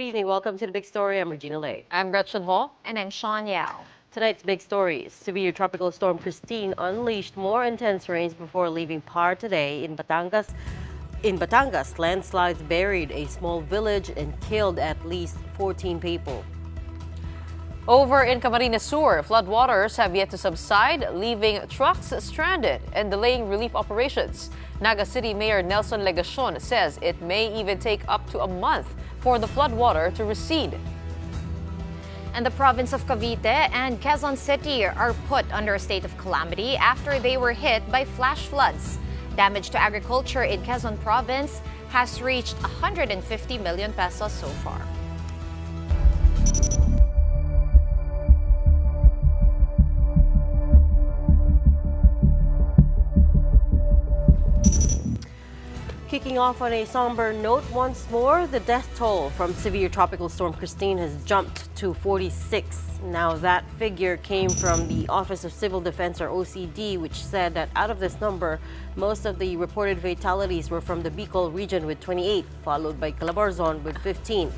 Good evening. Welcome to the big story. I'm Regina Lay. I'm Gretchen Ho. And I'm Shawn Yao. Tonight's big stories. Severe tropical storm Christine unleashed more intense rains before leaving par today in Batangas. In Batangas, landslides buried a small village and killed at least 14 people. Over in Camarines Sur, floodwaters have yet to subside, leaving trucks stranded and delaying relief operations. Naga City Mayor Nelson Legacion says it may even take up to a month for the floodwater to recede. And the province of Cavite and Quezon City are put under a state of calamity after they were hit by flash floods. Damage to agriculture in Quezon province has reached 150 million pesos so far. Kicking off on a somber note once more, the death toll from severe tropical storm Christine has jumped to 46. Now that figure came from the Office of Civil Defense, or OCD, which said that out of this number, most of the reported fatalities were from the Bicol region with 28, followed by Calabarzon with 15.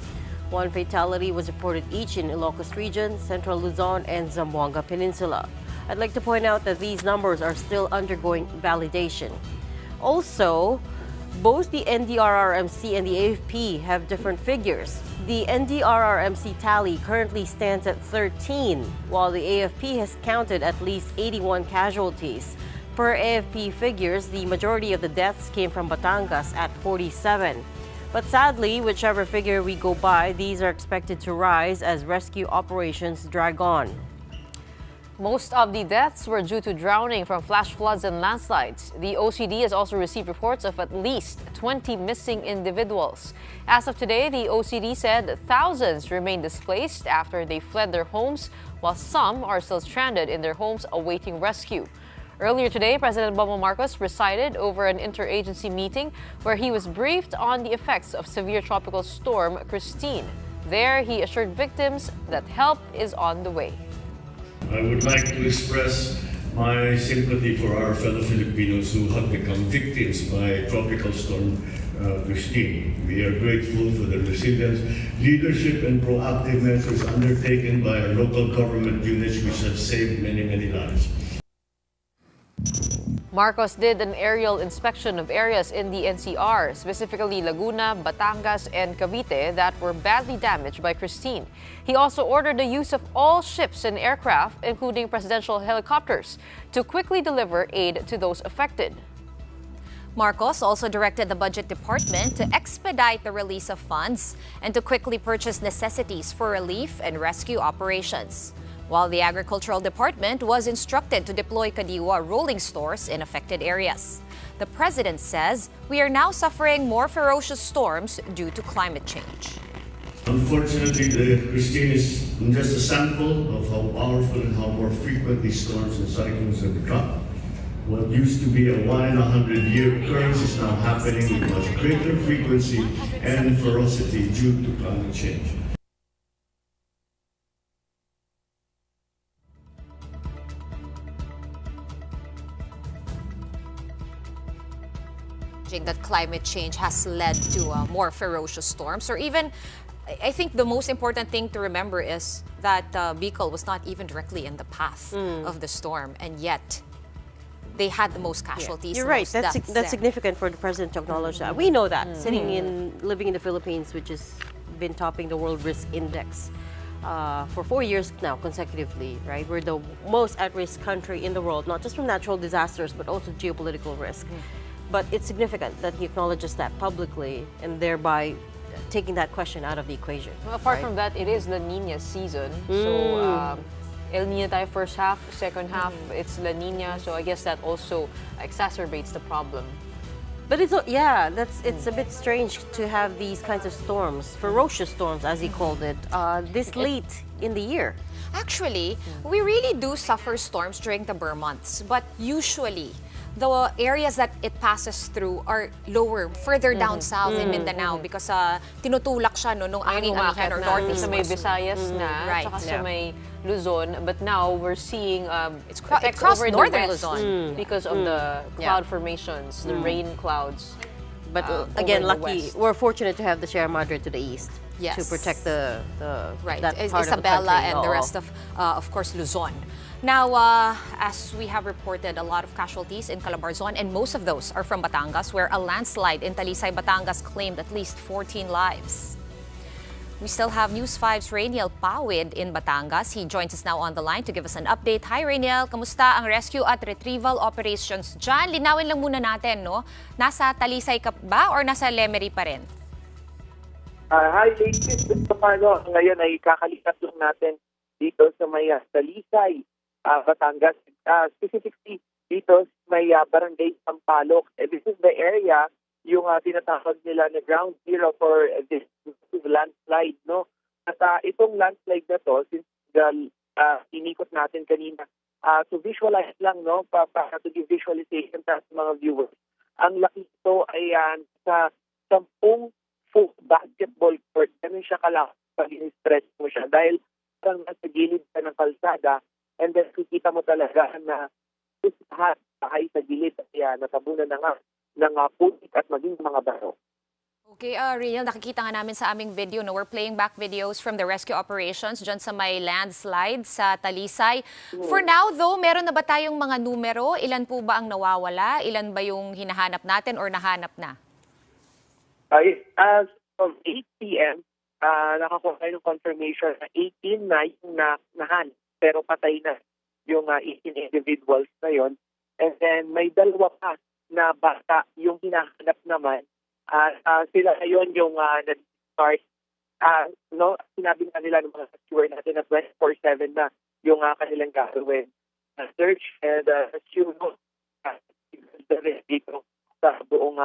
One fatality was reported each in Ilocos region, Central Luzon, and Zamboanga Peninsula. I'd like to point out that these numbers are still undergoing validation. Also, both the NDRRMC and the AFP have different figures. The NDRRMC tally currently stands at 13, while the AFP has counted at least 81 casualties. Per AFP figures, the majority of the deaths came from Batangas at 47. But sadly, whichever figure we go by, these are expected to rise as rescue operations drag on. Most of the deaths were due to drowning from flash floods and landslides. The OCD has also received reports of at least 20 missing individuals. As of today, the OCD said thousands remain displaced after they fled their homes, while some are still stranded in their homes awaiting rescue. Earlier today, President Bongbong Marcos presided over an interagency meeting where he was briefed on the effects of severe tropical storm Christine. There, he assured victims that help is on the way. I would like to express my sympathy for our fellow Filipinos who have become victims by Tropical Storm Christine. We are grateful for the resilience, leadership, and proactive measures undertaken by our local government units which have saved many, many lives. Marcos did an aerial inspection of areas in the NCR, specifically Laguna, Batangas, and Cavite, that were badly damaged by Christine. He also ordered the use of all ships and aircraft, including presidential helicopters, to quickly deliver aid to those affected. Marcos also directed the Budget Department to expedite the release of funds and to quickly purchase necessities for relief and rescue operations, while the Agricultural Department was instructed to deploy Kadiwa rolling stores in affected areas. The president says we are now suffering more ferocious storms due to climate change. Unfortunately, the Christine is just a sample of how powerful and how more frequent these storms and cyclones have become. What used to be a 1 in 100-year occurrence is now happening with much greater frequency and ferocity due to climate change. That climate change has led to more ferocious storms, or even, I think the most important thing to remember is that Bicol was not even directly in the path of the storm, and yet they had the most casualties. You're right. That's significant for the president to acknowledge that. We know that, living in the Philippines, which has been topping the World Risk Index for 4 years now consecutively, right? We're the most at-risk country in the world, not just from natural disasters, but also geopolitical risk. But it's significant that he acknowledges that publicly and thereby taking that question out of the equation. Well, apart from that, it is La Nina season. So El Nino tayo first half, second half, it's La Nina. So I guess that also exacerbates the problem. But it's it's a bit strange to have these kinds of storms, ferocious storms as he called it, this late in the year. Actually, we really do suffer storms during the Burr months, but usually the areas that it passes through are lower, further down south in Mindanao because tinutulak siya nung angin-amihan or northeast. Sa may Visayas na, right. Tsaka sa may Luzon, but now we're seeing it's effects across over northern the west Luzon because of the cloud formations, the rain clouds. But over again, the lucky, west. we're fortunate to have the Sierra Madre to the east Yes. to protect the Right, that part Isabela of the country. and the Oo. rest of course, Luzon. Now, as we have reported, a lot of casualties in Calabarzon, and most of those are from Batangas, where a landslide in Talisay, Batangas claimed at least 14 lives. We still have News 5's Rainiel Pawid in Batangas. He joins us now on the line to give us an update. Hi, Rainiel. Kamusta ang rescue at retrieval operations dyan? Linawin lang muna natin, no? Nasa Talisay ka ba or nasa Lemery pa rin? Hi, ladies. Ngayon ay kakalikas lang natin dito sa may Talisay, Batangas. Specifically dito sa may barangay Sampaloc. This is the area yung tinatawag nila na ground zero for this landslide, no? At itong landslide na to, since inikot natin kanina, to visualize lang, no? Para to give visualization sa mga viewers. Ang laki ito ay sa 10 full basketball court. Ganun siya kalaki pag in-stretch mo siya. Dahil parang nasa gilid ka ng kalsada, and then kikita mo talaga na lahat ay sa gilid ay natabunan na nga ng putik at maging mga baro. Okay, Riel, nakikita nga namin sa aming video, no? We're playing back videos from the rescue operations dyan sa may landslide sa Talisay. For now, though, meron na ba tayong mga numero? Ilan po ba ang nawawala? Ilan ba yung hinahanap natin or nahanap na? As of 8 p.m., nakakuha tayo ng confirmation na 18 na yung nahanap, pero patay na yung 18 individuals na yon. And then may dalawa pa na bata yung hinahanap naman. Sila ngayon yung nag-start. No, sinabi nga nila ng mga rescuer natin na 24/7 na yung kanilang gagawin. Search and rescue dito sa buong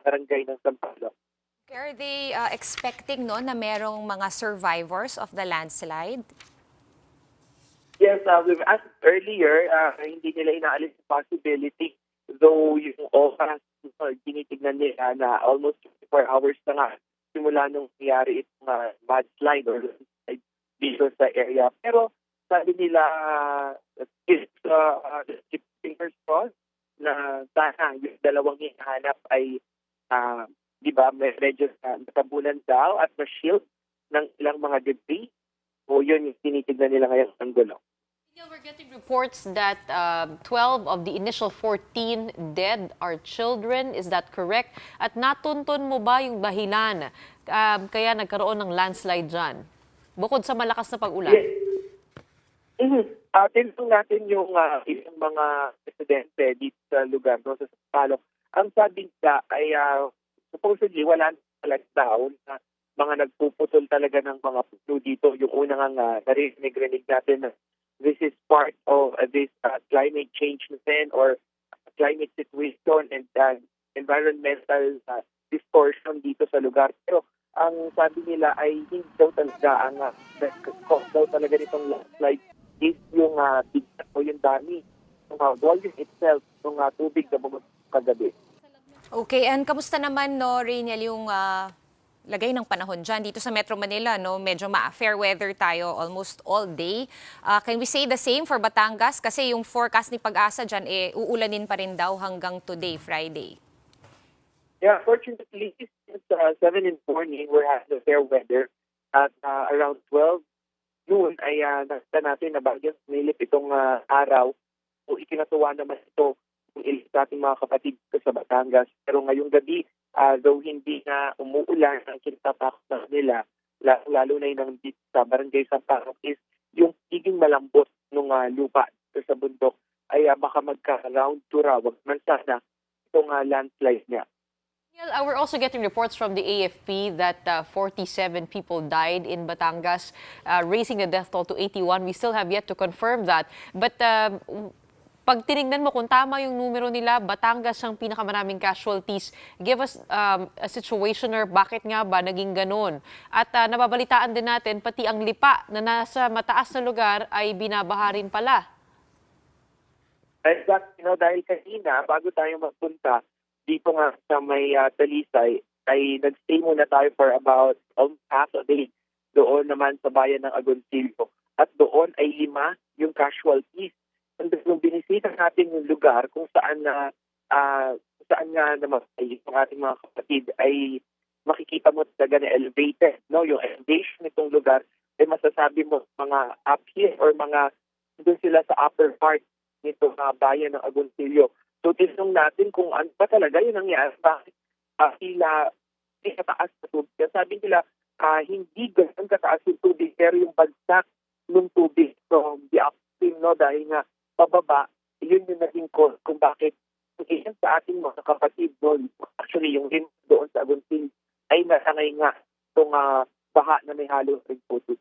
barangay ng Sampaloc. Are they expecting, no, na merong mga survivors of the landslide? Yes, we've asked earlier, hindi nila inaalis yung possibility. Though yung oras, tinitignan nila na almost 24 hours na nga simula nung nangyari itong mudslide or landslide dito sa area. Pero sabi nila, keep fingers crossed na sana yung dalawang hinahanap ay, di ba, medyo natabunan daw at ma-shield ng ilang mga debris. O yun yung tinitignan nila ngayon ang gulo. We're getting reports that 12 of the initial 14 dead are children. Is that correct? At natuntun mo ba yung dahilan kaya nagkaroon ng landslide dyan? Bukod sa malakas na pag-ulan. Yes. Tinanong natin yung isang mga residente dito sa lugar, no, sa Sampaloc. Ang sabi nila ay supposedly wala na daw na mga nagpuputol talaga ng mga puno dito. Yung unang narinig natin na this is part of this climate change then or climate situation and environmental distortion dito sa lugar. Pero ang sabi nila ay hindi daw talaga ang cause daw talaga nitong landslide is yung bigat o yung dami, yung volume itself, yung tubig na bumagsak kagabi. Okay, and kamusta naman, no, Rainiel, yung lagay ng panahon dyan dito sa Metro Manila, no? Medyo fair weather tayo almost all day. Can we say the same for Batangas? Kasi yung forecast ni Pag-asa dyan, uulanin pa rin daw hanggang today, Friday. Yeah, fortunately, since 7 in the morning, we're having fair weather. At around 12 noon ay nakita natin na bagyang nilip itong araw. So ikinatuwa naman ito ng ilis nating mga kapatid ko sa Batangas. Pero ngayong gabi, though hindi na umuulan, ang kinatatakot na nila, lalo na yung dito sa barangay Sampaloc, is yung piging malambot ng lupa sa bundok ay baka magka-round to raw. Wag man sana itong landslide niya. We're also getting reports from the AFP that 47 people died in Batangas, raising the death toll to 81. We still have yet to confirm that. But pag tinignan mo kung tama yung numero nila, Batangas ang pinakamaraming casualties. Give us a situationer, bakit nga ba naging ganun? At nababalitaan din natin, pati ang lipa na nasa mataas na lugar ay binabaha rin pala. Exactly, dahil kanina, bago tayo magpunta, dito nga sa may Talisay, ay nag-stay muna tayo for about half a day doon naman sa bayan ng Agoncillo. At doon ay 5 yung casualties. And nung binisita natin yung lugar kung saan saan nga naman ay yung ating mga kapatid ay makikita mo talaga na elevated, no? Yung elevation nitong lugar ay masasabi mo mga up here or mga doon sila sa upper part nito bayan ng Agoncillo. So tinanong natin kung ano ba talaga yung nangyari, bakit sila kataas na tubig. Sabi nila, hindi ganun kataas yung tubig, pero yung bagsak ng tubig from the upstream, no, dahil nga pababa, yun yung naging cause kung bakit iyan sa ating mga kapatid doon, actually yung rin doon sa Agoncillo, ay nasangay nga itong baha na may halong ring puso.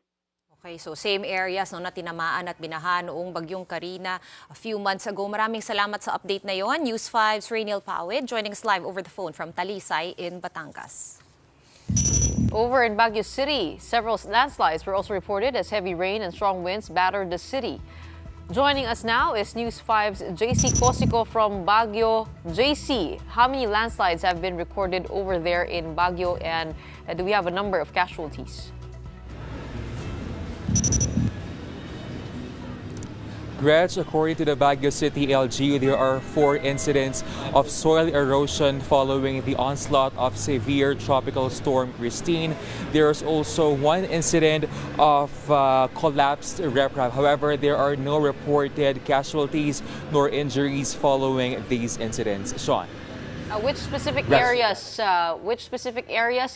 Okay, so same areas no, na tinamaan at binaha noong bagyong Karina a few months ago. Maraming salamat sa update na yon. News 5's Rainiel Pawid joining us live over the phone from Talisay in Batangas. Over in Baguio City, several landslides were also reported as heavy rain and strong winds battered the city. Joining us now is News 5's JC Cosico from Baguio. JC, how many landslides have been recorded over there in Baguio, and do we have a number of casualties? Gretch, according to the Baguio City LGU, there are 4 incidents of soil erosion following the onslaught of severe tropical storm Christine. There's also 1 incident of collapsed riprap. However, there are no reported casualties nor injuries following these incidents. Shawn. Which specific areas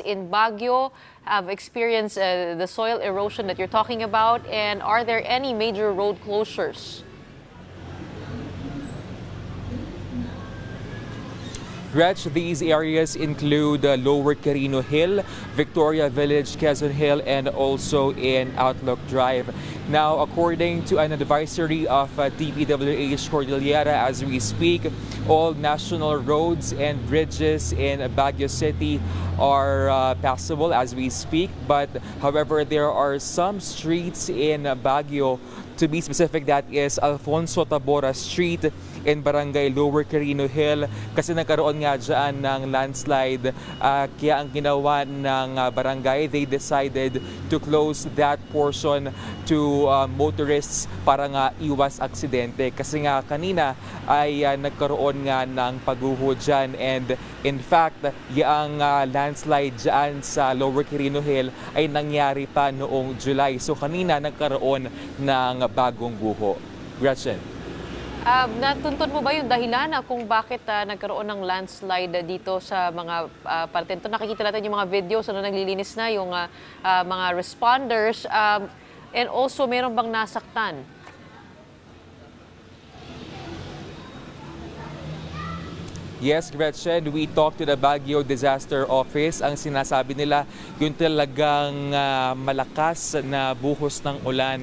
in Baguio have experienced the soil erosion that you're talking about, and are there any major road closures? Gretch, these areas include Lower Quirino Hill, Victoria Village, Quezon Hill, and also in Outlook Drive. Now, according to an advisory of DPWH Cordillera as we speak, all national roads and bridges in Baguio City are passable as we speak. But however, there are some streets in Baguio, to be specific, that is Alfonso Tabora Street in Barangay Lower Quirino Hill, kasi nagkaroon nga dyan ng landslide. Kaya ang ginawa ng barangay, they decided to close that portion to motorists para nga iwas aksidente. Kasi nga kanina ay nagkaroon nga ng pagguho dyan, and in fact, yung landslide dyan sa Lower Quirino Hill ay nangyari pa noong July. So kanina nagkaroon ng bagong guho. Gretchen. Natuntun mo ba yung dahilan kung bakit nagkaroon ng landslide dito sa mga parte nito? Nakikita natin yung mga videos na naglilinis na yung mga responders, and also meron bang nasaktan? Yes, Gretchen, we talked to the Baguio Disaster Office. Ang sinasabi nila, yung talagang malakas na buhos ng ulan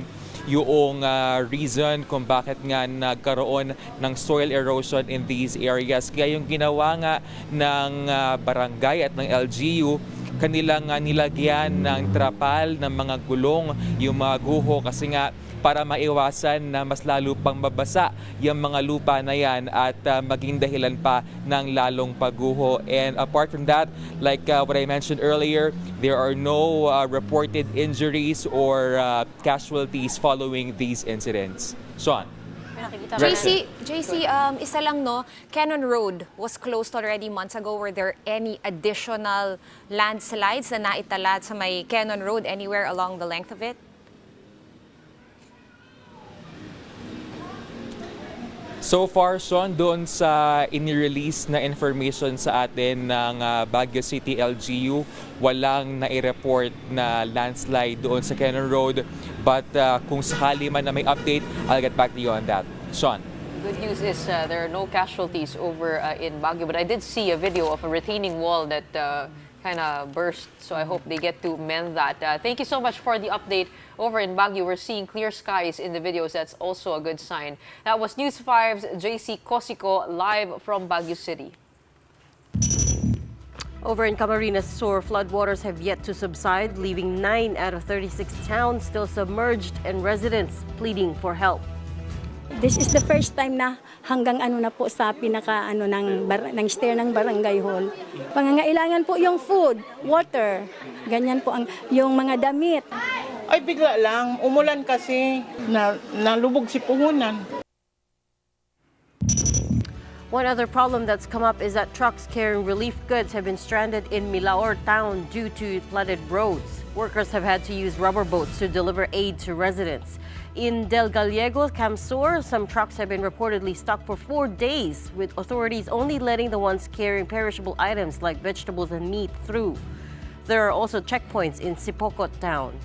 yung reason kung bakit nga nagkaroon ng soil erosion in these areas. Kaya yung ginawa nga ng barangay at ng LGU, kanilang nilagyan ng trapal ng mga gulong yung mga guho, kasi nga para maiwasan na mas lalo pang mabasa yung mga lupa na yan at maging dahilan pa ng lalong pagguho. And apart from that, like what I mentioned earlier, there are no reported injuries or casualties following these incidents. Shawn. JC, isa lang no, Cannon Road was closed already months ago. Were there any additional landslides na naitala sa may Cannon Road anywhere along the length of it? So far, Shawn, doon sa inirelease na information sa atin ng Baguio City LGU, walang nai-report na landslide doon sa Cannon Road. But kung sakali man na may update, I'll get back to you on that. Shawn. Good news is there are no casualties over in Baguio, but I did see a video of a retaining wall that kind of burst, so I hope they get to mend that. Thank you so much for the update. Over in Baguio, we're seeing clear skies in the videos. That's also a good sign. That was News 5's JC Cosico live from Baguio City. Over in Camarines Sur, floodwaters have yet to subside, leaving 9 out of 36 towns still submerged and residents pleading for help. This is the first time na hanggang na po sa pinaka ng stair ng barangay hall. Pangangailangan po yung food, water, ganyan po yung mga damit. Ay bigla lang, umulan kasi, nalubog si puhunan. One other problem that's come up is that trucks carrying relief goods have been stranded in Milaor town due to flooded roads. Workers have had to use rubber boats to deliver aid to residents. In Del Gallego, Camsor, some trucks have been reportedly stuck for 4 days, with authorities only letting the ones carrying perishable items like vegetables and meat through. There are also checkpoints in Sipocot town.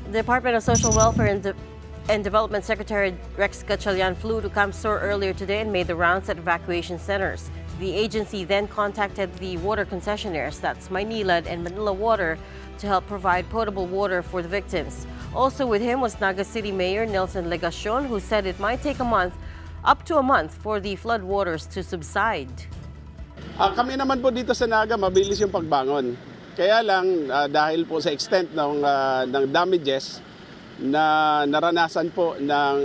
The Department of Social Welfare and Development Secretary Rex Gatchalian flew to Camsor earlier today and made the rounds at evacuation centers. The agency then contacted the water concessionaires, that's Maynilad and Manila Water, to help provide potable water for the victims. Also with him was Naga City Mayor Nelson Legacion, who said it might take up to a month for the flood waters to subside. Kami naman po dito sa Naga, mabilis yung pagbangon. Kaya lang, dahil po sa extent ng damages na naranasan po ng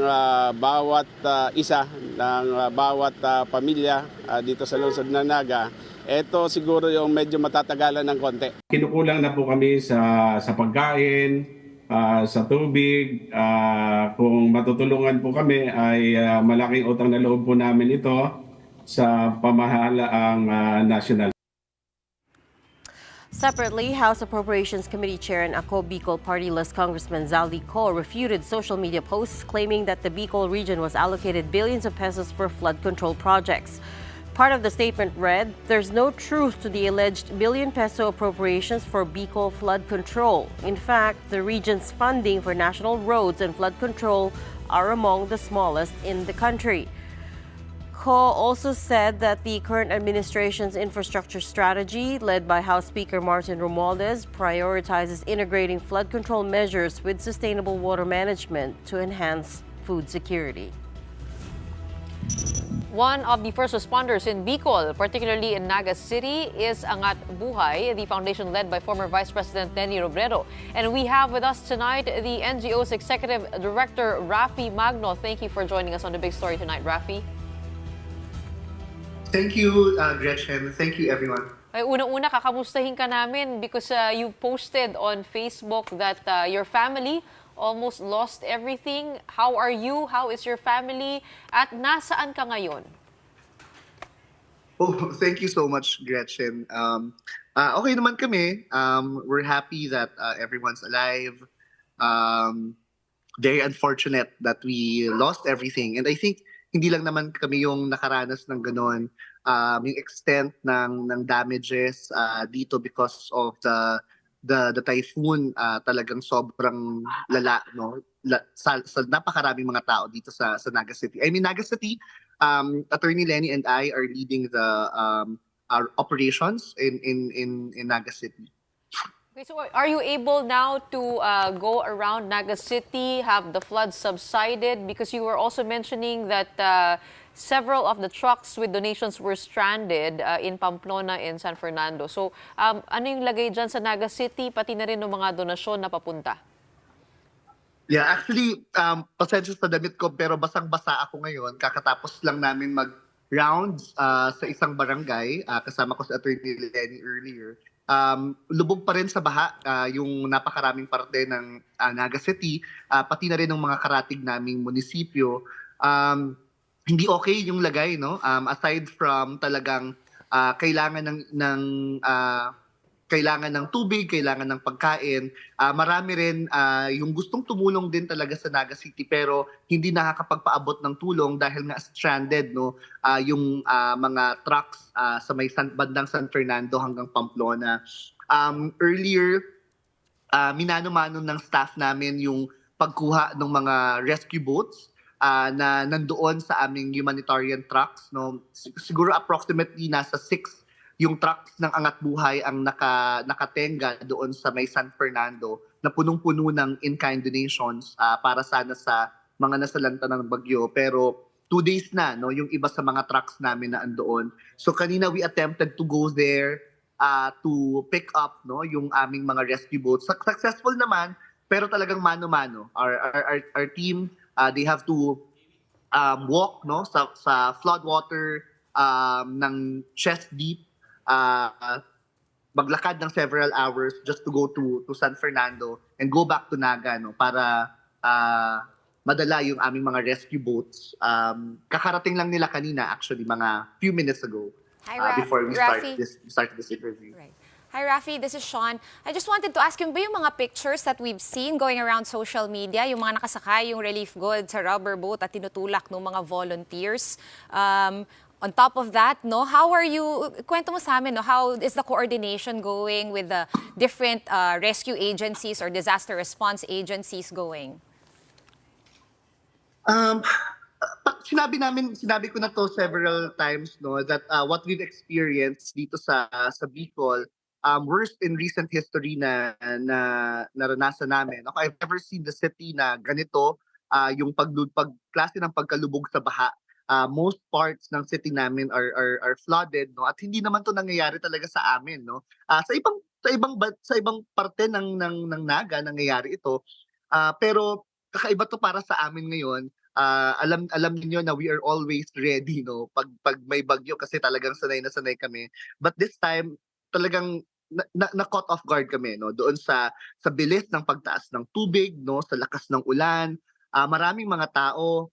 bawat isa, ng bawat pamilya dito sa lungsod ng Naga, ito siguro yung medyo matatagalan ng konti. Kinukulang na po kami sa pagkain, sa tubig. Kung matutulungan po kami ay malaking utang na loob po namin ito sa pamahalaang national. Separately, House Appropriations Committee Chair and Ako Bicol Party-less Congressman Zaldi Co refuted social media posts claiming that the Bicol region was allocated billions of pesos for flood control projects. Part of the statement read, "There's no truth to the alleged billion-peso appropriations for Bicol flood control. In fact, the region's funding for national roads and flood control are among the smallest in the country." Co also said that the current administration's infrastructure strategy, led by House Speaker Martin Romualdez, prioritizes integrating flood control measures with sustainable water management to enhance food security. One of the first responders in Bicol, particularly in Naga City, is Angat Buhay, the foundation led by former Vice President Denny Robredo. And we have with us tonight the NGO's Executive Director, Rafi Magno. Thank you for joining us on The Big Story tonight, Rafi. Thank you, Gretchen. Thank you, everyone. Ay, unang-una, kakamustahin ka namin because you posted on Facebook that your family almost lost everything. How are you? How is your family? At nasaan ka ngayon? Oh, thank you so much, Gretchen. Okay naman kami. We're happy that everyone's alive. Very unfortunate that we lost everything. And I think hindi lang naman kami yung nakaranas ng ganon. Yung extent ng damages dito because of the typhoon, talagang sobrang lala, no? Sa napakaraming mga tao dito sa Naga City. I mean, Naga City, Attorney Lenny and I are leading our operations in Naga City. Okay, so are you able now to go around Naga City, have the flood subsided? Because you were also mentioning that several of the trucks with donations were stranded in Pamplona and San Fernando. So ano yung lagay dyan sa Naga City, pati na rin ng mga donasyon na papunta? Yeah, actually, pasensya sa damit ko pero basang-basa ako ngayon. Kakatapos lang namin mag-rounds sa isang barangay. Kasama ko sa Attorney Lenny earlier. Lubog pa rin sa baha yung napakaraming parte ng Naga City, pati na rin ng mga karatig naming munisipyo. Hindi okay yung lagay, no? Aside from talagang kailangan ng tubig, kailangan ng pagkain, marami rin yung gustong tumulong din talaga sa Naga City pero hindi nakakapagpaabot ng tulong dahil nga stranded, no? Yung mga trucks sa may bandang San Fernando hanggang Pamplona. Earlier, minano-mano ng staff namin yung pagkuha ng mga rescue boats na nandoon sa aming humanitarian trucks, no? Siguro approximately nasa 6 yung trucks ng Angat Buhay ang nakatenga doon sa may San Fernando na punong-puno ng in-kind donations para sana sa mga nasalanta ng bagyo. Pero 2 days na, no, yung iba sa mga trucks namin na andoon. So kanina we attempted to go there to pick up, no, yung aming mga rescue boats. Successful naman, pero talagang mano-mano. Our team, they have to walk, no, sa flood water ng chest deep. maglakad ng several hours just to go to San Fernando and go back to Naga, no, para madala yung aming mga rescue boats. Kakarating lang nila kanina, actually, mga few minutes ago. Hi, Before we Rafi. started this interview. Right. Hi, Rafi. This is Shawn. I just wanted to ask yung ba yung mga pictures that we've seen going around social media, yung mga nakasakay, yung relief goods sa rubber boat at tinutulak ng mga volunteers. On top of that, no, how are you, kwento mo sa amin, no, how is the coordination going with the different rescue agencies or disaster response agencies going? Sinabi ko na to several times, no, that what we've experienced dito sa Bicol, worst in recent history na naranasan namin. Okay, I've never seen the city na ganito, yung klase ng pagkalubog sa baha. Most parts ng city namin are flooded, no, at hindi naman to nangyayari talaga sa amin, no. Sa ibang parte ng Naga nangyayari ito, pero kakaiba to para sa amin ngayon. Alam niyo na we are always ready, no, pag may bagyo, kasi talagang sanay na sanay kami, but this time talagang na caught off guard kami, no, doon sa bilis ng pagtaas ng tubig, no, sa lakas ng ulan. Maraming mga tao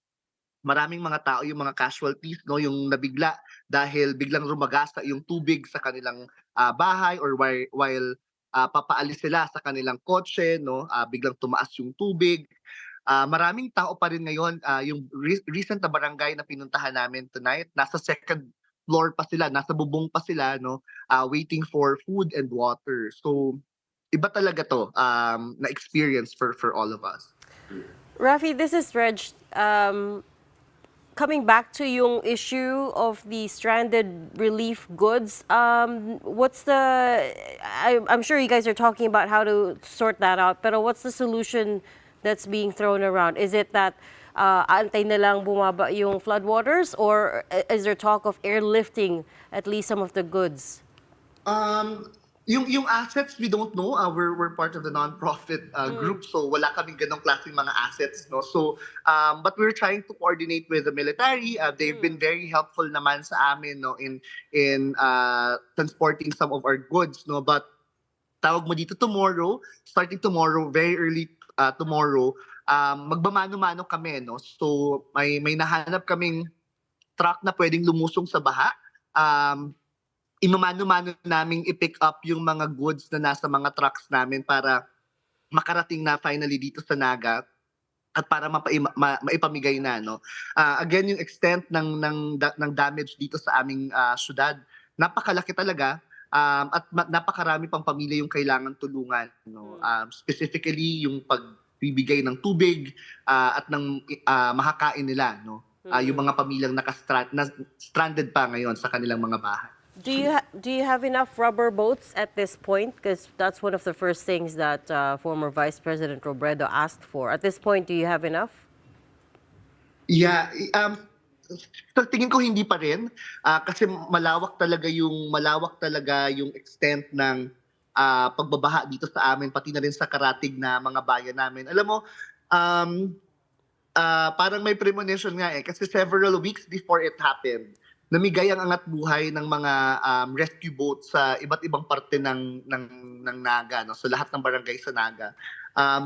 yung mga casualties, no, yung nabigla dahil biglang rumagasa yung tubig sa kanilang bahay, or while papaalis sila sa kanilang kotse, no, biglang tumaas yung tubig. Maraming tao pa rin ngayon, yung recent na barangay na pinuntahan namin tonight, nasa second floor pa sila, nasa bubong pa sila, no, waiting for food and water. So iba talaga to na experience for all of us. Rafi, this is Reg. Coming back to yung issue of the stranded relief goods, what's the, I'm sure you guys are talking about how to sort that out, pero what's the solution that's being thrown around? Is it that antay na lang bumaba yung floodwaters, or is there talk of airlifting at least some of the goods? Yung assets, we don't know. We're part of the non-profit group, so wala kaming ganong klaseng mga assets, no. So but we're trying to coordinate with the military. They've been very helpful naman sa amin, no, in transporting some of our goods, no. But tawag mo dito starting tomorrow, very early tomorrow, magbamano-mano kami, no. So may nahanap kaming truck na pwedeng lumusong sa baha. Imamano-mano naming i-pick up yung mga goods na nasa mga trucks namin para makarating na finally dito sa Naga at para maipamigay na, no. Again, yung extent ng damage dito sa aming syudad, napakalaki talaga, at napakarami pang pamilya yung kailangan tulungan, no. Specifically yung pagbibigay ng tubig at ng makakain nila, no. Yung mga pamilyang stranded pa ngayon sa kanilang mga bahay. Do you have enough rubber boats at this point? Because that's one of the first things that former Vice President Robredo asked for. At this point, do you have enough? Yeah, so tingin ko hindi pa rin, kasi malawak talaga yung extent ng pagbabaha dito sa amin, pati na rin sa karatig na mga bayan namin. Alam mo, parang may premonition nga kasi several weeks before it happened, namigay ang Angat Buhay ng mga rescue boats sa iba't ibang parte ng Naga, no? So lahat ng barangay sa Naga.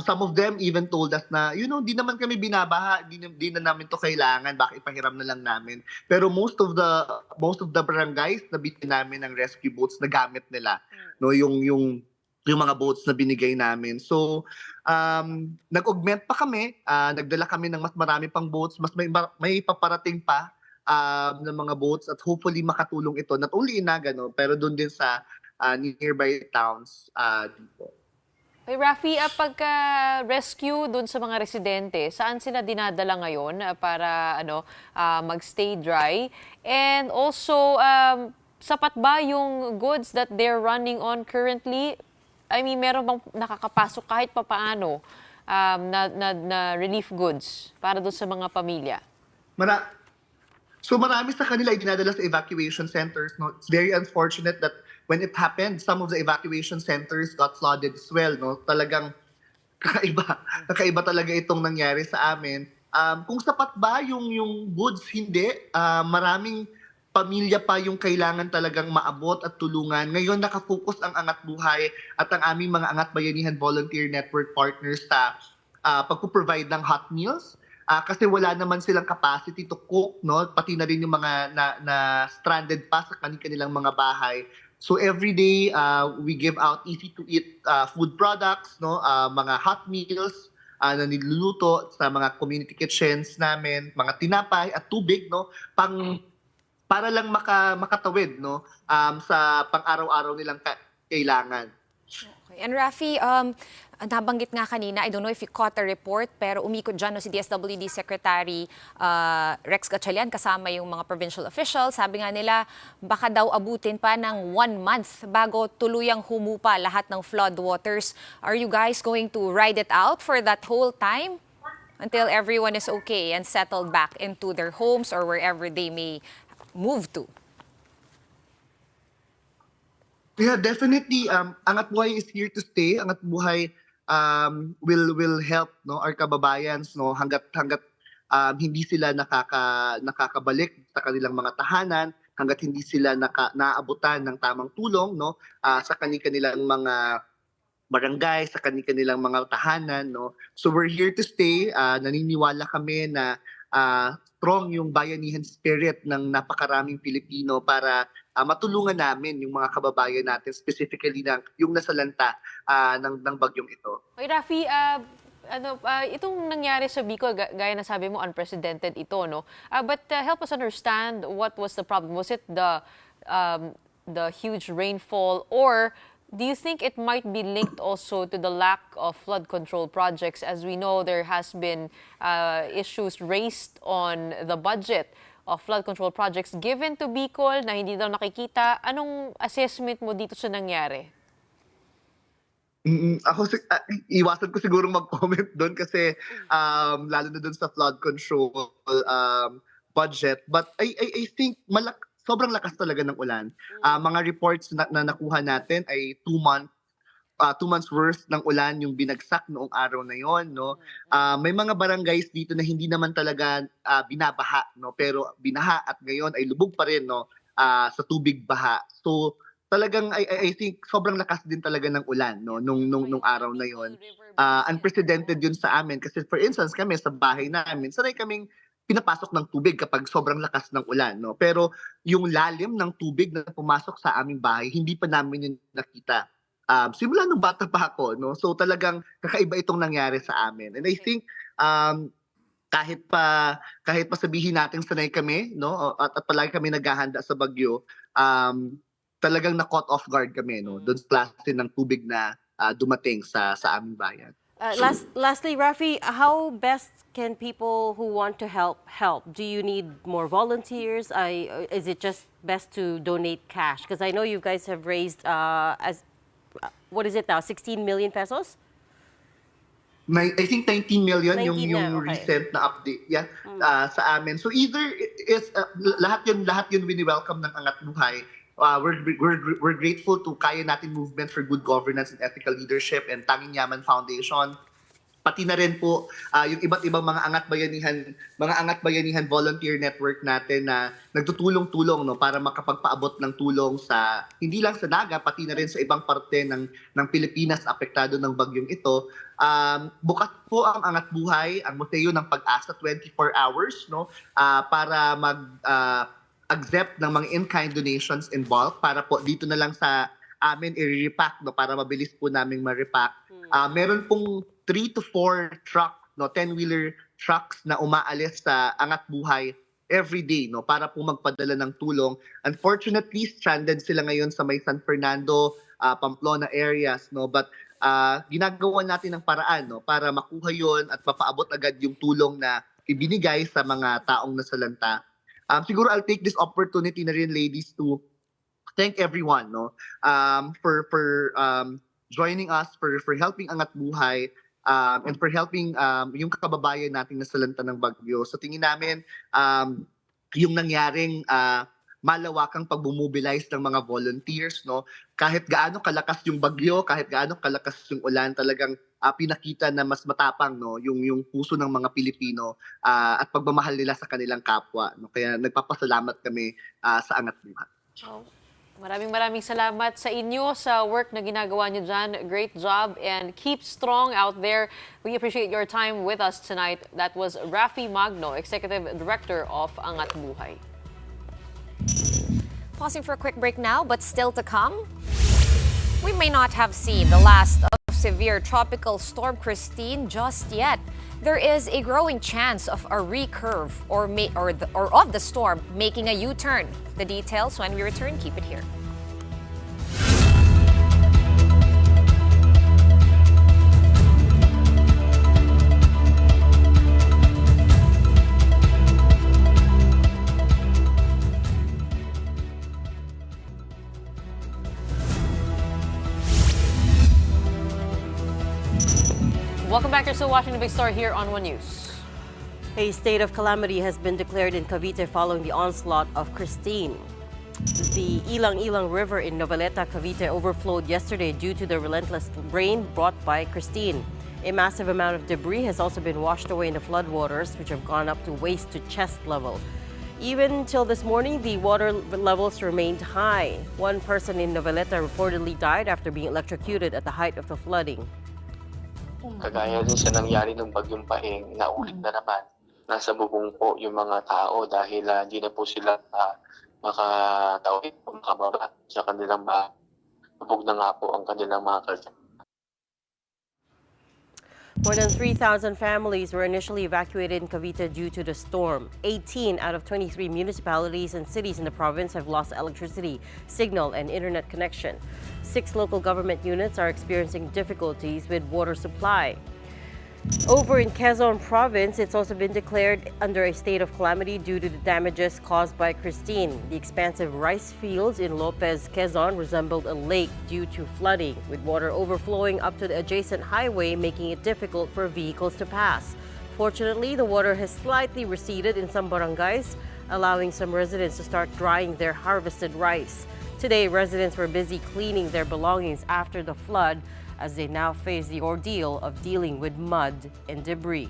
Some of them even told us na, di naman kami binabaha, di na namin to kailangan, baka ipahiram na lang namin. Pero most of the barangays na binigyan namin ng rescue boats, na gamit nila, no, yung mga boats na binigay namin. So nag-augment pa kami, nagdala kami ng mas marami pang boats, mas may paparating pa ng mga boats, at hopefully makatulong ito not only in Naga, no, pero doon din sa nearby towns dito. Hey, Rafi, pagka-rescue doon sa mga residente, saan sila dinadala ngayon para magstay dry? And also, sapat ba yung goods that they're running on currently? I mean, meron bang nakakapasok kahit papaano na relief goods para doon sa mga pamilya? So marami sa kanila ay dinadala sa evacuation centers, no? It's very unfortunate that when it happened, some of the evacuation centers got flooded as well, no? Talagang kakaiba talaga itong nangyari sa amin. Kung sapat ba yung goods, hindi. pamilya pa yung kailangan talagang maabot at tulungan. Ngayon nakafocus ang Angat Buhay at ang aming mga Angat Bayanihan Volunteer Network partners sa pagpo-provide ng hot meals. Kasi wala naman silang capacity to cook, no? Pati na rin yung mga na stranded pa sa kanilang mga bahay. So every day we give out easy to eat food products, no? Mga hot meals na niluluto sa mga community kitchens namin, mga tinapay at tubig, no? Para lang makatawid, no? Sa pang-araw-araw nilang kailangan. Okay. And Rafi, nabanggit nga kanina, I don't know if you caught the report, pero umikot dyan si DSWD Secretary Rex Gatchalian kasama yung mga provincial officials. Sabi nga nila, baka daw abutin pa ng 1 month bago tuluyang humupa lahat ng flood waters. Are you guys going to ride it out for that whole time until everyone is okay and settled back into their homes or wherever they may move to? Yeah, definitely. Angat Buhay is here to stay. Angat Buhay will help, no, our kababayans, no, hanggat hindi sila nakakabalik sa kanilang mga tahanan, hanggat hindi sila naaabutan ng tamang tulong, no, sa kanilang mga barangay, sa kanilang mga tahanan, no. So we're here to stay. Naniniwala kami na strong yung bayanihan spirit ng napakaraming Pilipino para matulungan namin yung mga kababayan natin, specifically yung nasalanta ng bagyong ito. Okay, Rafi, itong nangyari sa Bicol, gaya na sabi mo, unprecedented ito, no? But help us understand what was the problem. Was it the huge rainfall, or do you think it might be linked also to the lack of flood control projects? As we know, there has been issues raised on the budget of flood control projects given to Bicol na hindi daw nakikita. Anong assessment mo dito sa nangyari? Ako, iwasan ko siguro mag-comment doon kasi lalo na doon sa flood control budget. But I think sobrang lakas talaga ng ulan. Mga reports na nakuha natin ay 2 months worth ng ulan yung binagsak noong araw na yon, no. May mga barangays dito na hindi naman talaga binabaha, no, pero binaha at ngayon ay lubog pa rin, no, sa tubig baha. So talagang I think sobrang lakas din talaga ng ulan, no, nung araw na yon. Unprecedented yun sa amin kasi for instance kami sa bahay namin, sanay kaming pinapasok ng tubig kapag sobrang lakas ng ulan, no. Pero yung lalim ng tubig na pumasok sa aming bahay, hindi pa namin yun nakita. Simula nung bata pa ako, no. So talagang kakaiba itong nangyari sa amin. And I think kahit pa sabihin natin sanay kami, no, at palagi kami naghahanda sa bagyo, talagang na-caught off guard kami, no, doon sa klase ng tubig na dumating sa aming bayan. Lastly, Rafi, how best can people who want to help? Do you need more volunteers? Is it just best to donate cash? Because I know you guys have raised, what is it now, 16 million pesos? I think 19 million 19 yung na, okay. recent na update, yeah, sa amin. So either is lahat yun wini-welcome ng Angat Buhay. We're grateful to Kaya Natin Movement for Good Governance and Ethical Leadership and Tanging Yaman Foundation. Pati na rin po yung iba't ibang mga Angat Bayanihan volunteer network natin na nagtutulong-tulong, no, para makapagpaabot ng tulong sa hindi lang sa Naga, pati na rin sa ibang parte ng Pilipinas apektado ng bagyong ito. Bukas po ang Angat Buhay, ang Museo ng Pag-asa 24 hours, no, para accept ng mga in-kind donations in bulk para po dito na lang sa amin i-repack, no, para mabilis po naming ma-repack. Meron pong 3 to 4 truck, no, 10-wheeler trucks na umaalis sa Angat Buhay every day, no, para po magpadala ng tulong. Unfortunately, stranded sila ngayon sa may San Fernando, Pamplona areas, no, but ginagawa natin ng paraan, no, para makuha yon at mapaabot agad yung tulong na ibinigay sa mga taong nasalanta. Siguro I'll take this opportunity na rin, ladies, to thank everyone, no, for joining us, for helping Angat Buhay, and for helping yung kababayan nating nasalanta ng bagyo. So tingin namin yung nangyaring malawakang pagbumobilize ng mga volunteers, no? Kahit gaano kalakas yung bagyo, kahit gaano kalakas yung ulan, talagang pinakita na mas matapang, no, yung puso ng mga Pilipino at pagmamahal nila sa kanilang kapwa, no? Kaya nagpapasalamat kami sa Angat Buhay. Oh. Maraming salamat sa inyo sa work na ginagawa niyo dyan. Great job and keep strong out there. We appreciate your time with us tonight. That was Rafi Magno, Executive Director of Angat Buhay. Pausing for a quick break now, but still to come. We may not have seen the last of severe tropical storm Kristine just yet. There is a growing chance of a recurve or of the storm making a U-turn. The details when we return. Keep it here. Welcome back. You're still watching The Big Story here on One News. A state of calamity has been declared in Cavite following the onslaught of Kristine. The Ilang-Ilang River in Noveleta, Cavite overflowed yesterday due to the relentless rain brought by Kristine. A massive amount of debris has also been washed away in the floodwaters, which have gone up to waist to chest level. Even till this morning, the water levels remained high. One person in Noveleta reportedly died after being electrocuted at the height of the flooding. Kagaya din sa nangyari ng bagyong Pahing, naulit na naman. Nasa bubong po yung mga tao dahil hindi na po sila makatawid o makababa sa kanilang bahay. Nabog na nga po ang kanilang mga kalsada. More than 3,000 families were initially evacuated in Cavite due to the storm. 18 out of 23 municipalities and cities in the province have lost electricity, signal, and internet connection. 6 local government units are experiencing difficulties with water supply. Over in Quezon Province, it's also been declared under a state of calamity due to the damages caused by Kristine. The expansive rice fields in Lopez, Quezon resembled a lake due to flooding, with water overflowing up to the adjacent highway, making it difficult for vehicles to pass. Fortunately, the water has slightly receded in some barangays, allowing some residents to start drying their harvested rice. Today, residents were busy cleaning their belongings after the flood, as they now face the ordeal of dealing with mud and debris.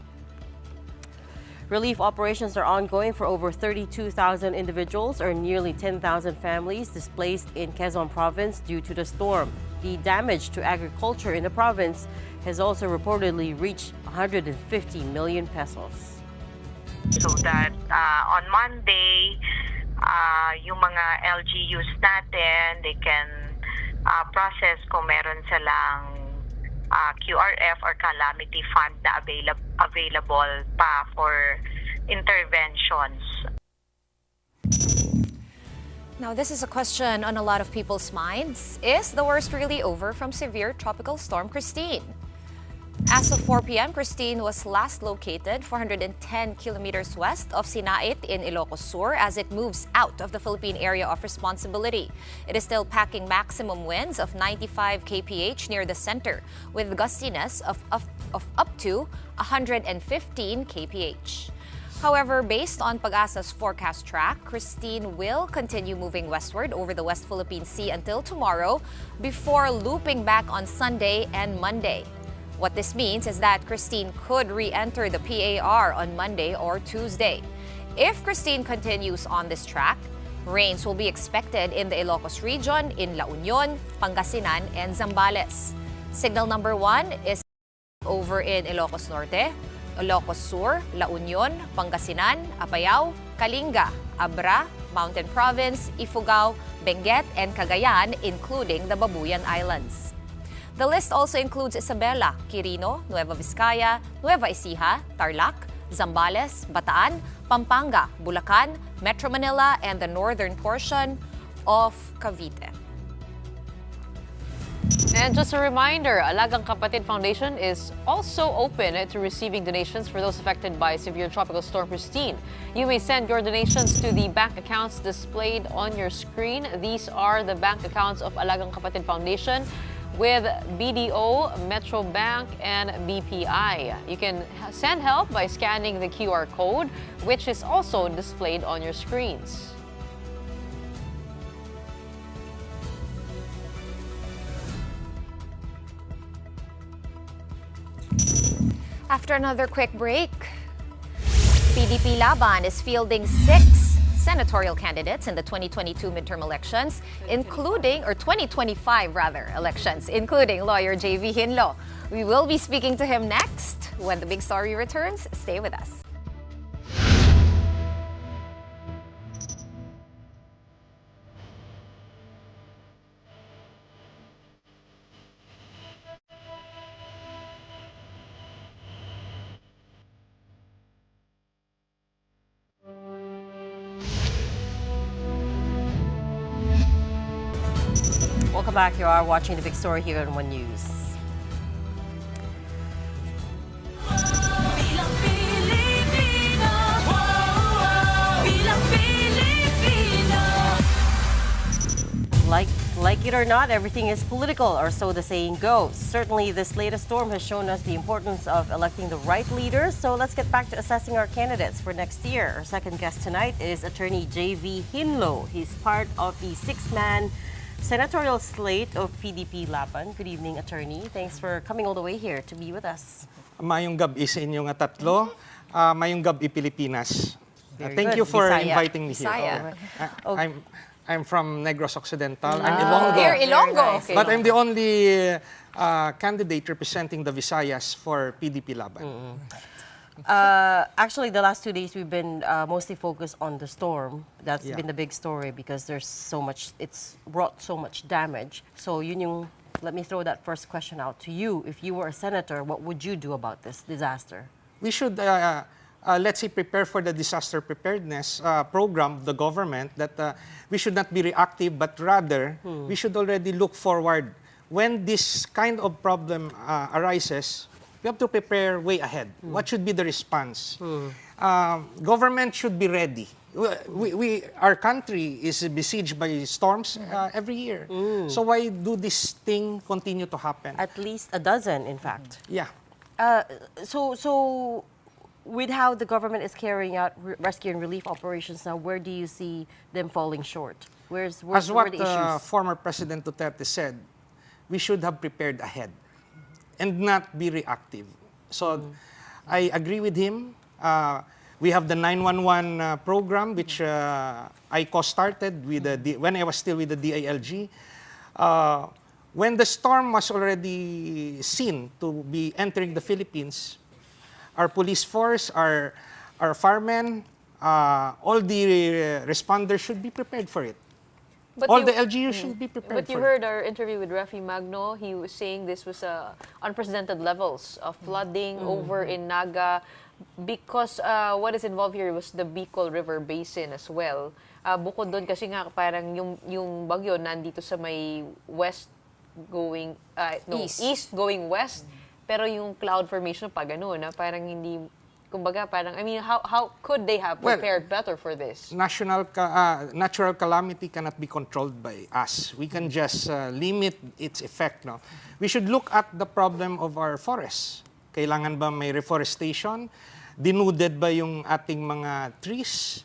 Relief operations are ongoing for over 32,000 individuals or nearly 10,000 families displaced in Quezon Province due to the storm. The damage to agriculture in the province has also reportedly reached 150 million pesos. So that on Monday, yung mga LGUs natin, they can process kung meron silang QRF or calamity fund na available pa for interventions. Now, this is a question on a lot of people's minds. Is the worst really over from severe tropical storm Kristine? As of 4 p.m., Kristine was last located 410 kilometers west of Sinait in Ilocos Sur as it moves out of the Philippine area of responsibility. It is still packing maximum winds of 95 kph near the center, with gustiness of up to 115 kph. However, based on Pag-asa's forecast track, Kristine will continue moving westward over the West Philippine Sea until tomorrow before looping back on Sunday and Monday. What this means is that Kristine could re-enter the PAR on Monday or Tuesday. If Kristine continues on this track, rains will be expected in the Ilocos region, in La Union, Pangasinan, and Zambales. Signal number 1 is over in Ilocos Norte, Ilocos Sur, La Union, Pangasinan, Apayao, Kalinga, Abra, Mountain Province, Ifugao, Benguet, and Cagayan, including the Babuyan Islands. The list also includes Isabela, Quirino, Nueva Vizcaya, Nueva Ecija, Tarlac, Zambales, Bataan, Pampanga, Bulacan, Metro Manila, and the northern portion of Cavite. And just a reminder, Alagang Kapatid Foundation is also open to receiving donations for those affected by severe tropical storm Kristine. You may send your donations to the bank accounts displayed on your screen. These are the bank accounts of Alagang Kapatid Foundation with BDO, Metro Bank, and BPI. You can send help by scanning the QR code, which is also displayed on your screens. After another quick break, PDP Laban is fielding 6 senatorial candidates in the 2022 midterm elections, including, or 2025 rather, elections, including lawyer JV Hinlo. We will be speaking to him next. When the big story returns, stay with us. Welcome back. You are watching the big story here on One News. Like it or not, everything is political, or so the saying goes. Certainly, this latest storm has shown us the importance of electing the right leaders. So let's get back to assessing our candidates for next year. Our second guest tonight is attorney JV Hinlo. He's part of the 6-man senatorial slate of PDP Laban. Good evening, attorney. Thanks for coming all the way here to be with us. Mayong gabi sa inyong tatlo. Mayong gabi Pilipinas. Thank good. you for Bisaya. inviting me Bisaya. here. I'm from Negros Occidental. I'm Ilonggo. Here, Ilonggo. Okay. But I'm the only candidate representing the Visayas for PDP Laban. Actually, the last 2 days we've been mostly focused on the storm. That's been the big story because there's so much, it's brought so much damage. So let me throw that first question out to you. If you were a senator, what would you do about this disaster? We should, let's say, prepare for the disaster preparedness program of the government, that we should not be reactive, but rather we should already look forward. When this kind of problem arises, we have to prepare way ahead. What should be the response? Government should be ready. Our country is besieged by storms every year. So why do this thing continue to happen? At least a dozen, in fact. Yeah. So with how the government is carrying out rescue and relief operations now, where do you see them falling short? As where what the issues? former President Duterte said, we should have prepared ahead and not be reactive. So I agree with him. We have the 911 program, which I co-started with when I was still with the DILG. When the storm was already seen to be entering the Philippines, our police force, our firemen, all the responders should be prepared for it. But all the LGUs should be prepared But you for heard our interview with Rafi Magno. He was saying this was unprecedented levels of flooding over in Naga because what is involved here was the Bicol River Basin as well. Bukod doon kasi nga parang yung bagyo nandito sa may east going west. Pero yung cloud formation pa gano'n, parang hindi, kumbaga, parang, I mean, how could they have prepared better for this? Natural calamity cannot be controlled by us. We can just limit its effect. No? We should look at the problem of our forests. Kailangan ba may reforestation? Denuded ba yung ating mga trees?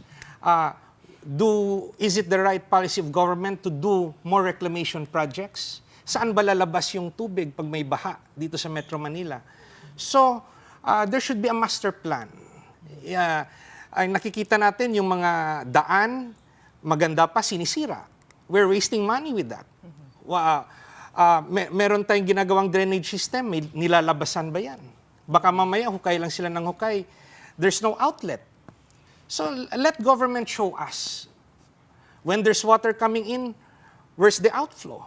Is it the right policy of government to do more reclamation projects? Saan ba lalabas yung tubig pag may baha dito sa Metro Manila? So, there should be a master plan. Ay nakikita natin yung mga daan, maganda pa, sinisira. We're wasting money with that. Meron tayong ginagawang drainage system, may nilalabasan ba yan? Baka mamaya hukay lang sila ng hukay. There's no outlet. So, let government show us. When there's water coming in, where's the outflow?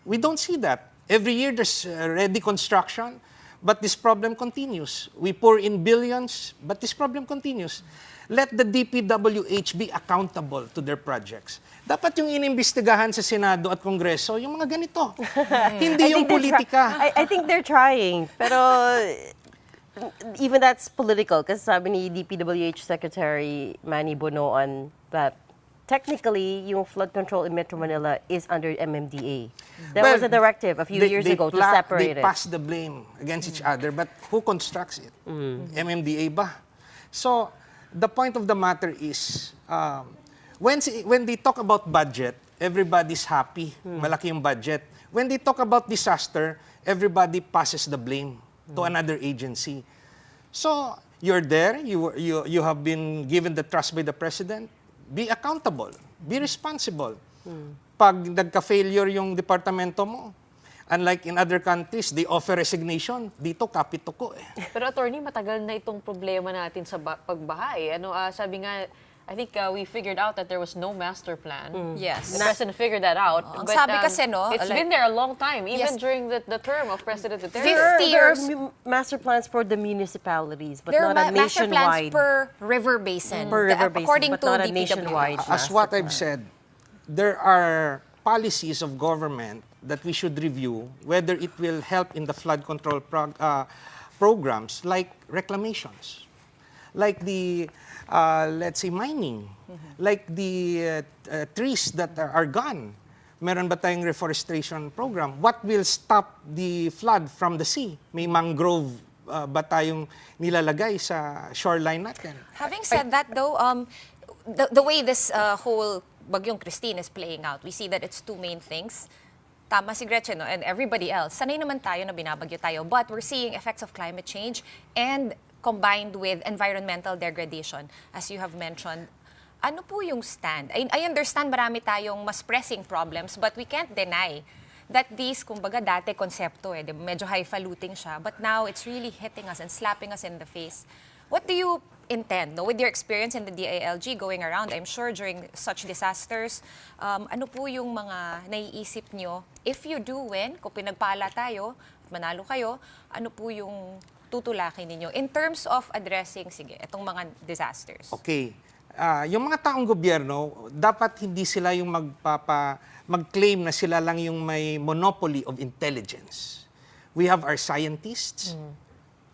We don't see that. Every year there's ready construction, but this problem continues. We pour in billions, but this problem continues. Let the DPWH be accountable to their projects. Dapat yung inimbestigahan sa Senado at Kongreso, yung mga ganito. Hindi yung politika. I think they're trying, pero even that's political. Kasi sabi ni DPWH Secretary Manny Bono on that, technically, yung flood control in Metro Manila is under MMDA. There was a directive a few years ago to separate it. They pass the blame against each other, but who constructs it? MMDA ba? So, the point of the matter is, when they talk about budget, everybody's happy. Malaki yung budget. When they talk about disaster, everybody passes the blame to another agency. So you're there, you have been given the trust by the President, be accountable, be responsible. Pag nagka-failure yung departamento mo, unlike in other countries, they offer resignation. Dito, kapituko eh. Pero attorney, matagal na itong problema natin sa pagbaha eh. Sabi nga, I think we figured out that there was no master plan. Yes. The President figured that out. Ang sabi kasi, no, it's like, been there a long time, even yes, during the term of President Duterte. 50 years. There are master plans for the municipalities, but There are not a master plans nationwide. per river basin. Per river basin, according but to not a DPWH. nationwide. As what I've said, there are policies of government that we should review, whether it will help in the flood control programs like reclamations, like the, let's say, mining, like the trees that are gone. Meron ba tayong reforestation program? What will stop the flood from the sea? May mangrove ba tayong nilalagay sa shoreline natin? Having said that, though, the way this whole Bagyong Christine is playing out, we see that it's two main things. Tama si Gretchen, no? And everybody else. Sanay naman tayo na binabagyo tayo, but we're seeing effects of climate change and combined with environmental degradation, as you have mentioned. Ano po yung stand? I understand marami tayong mas pressing problems, but we can't deny that these, kumbaga dati konsepto medyo highfalutin siya, but now it's really hitting us and slapping us in the face. What do you intend, no? With your experience in the DILG going around, I'm sure during such disasters, ano po yung mga naiisip nyo? If you do win, kung pinagpala tayo at manalo kayo, ano po yung tutulakin ninyo in terms of addressing, itong mga disasters? Okay. Yung mga taong gobyerno, dapat hindi sila yung mag-claim na sila lang yung may monopoly of intelligence. We have our scientists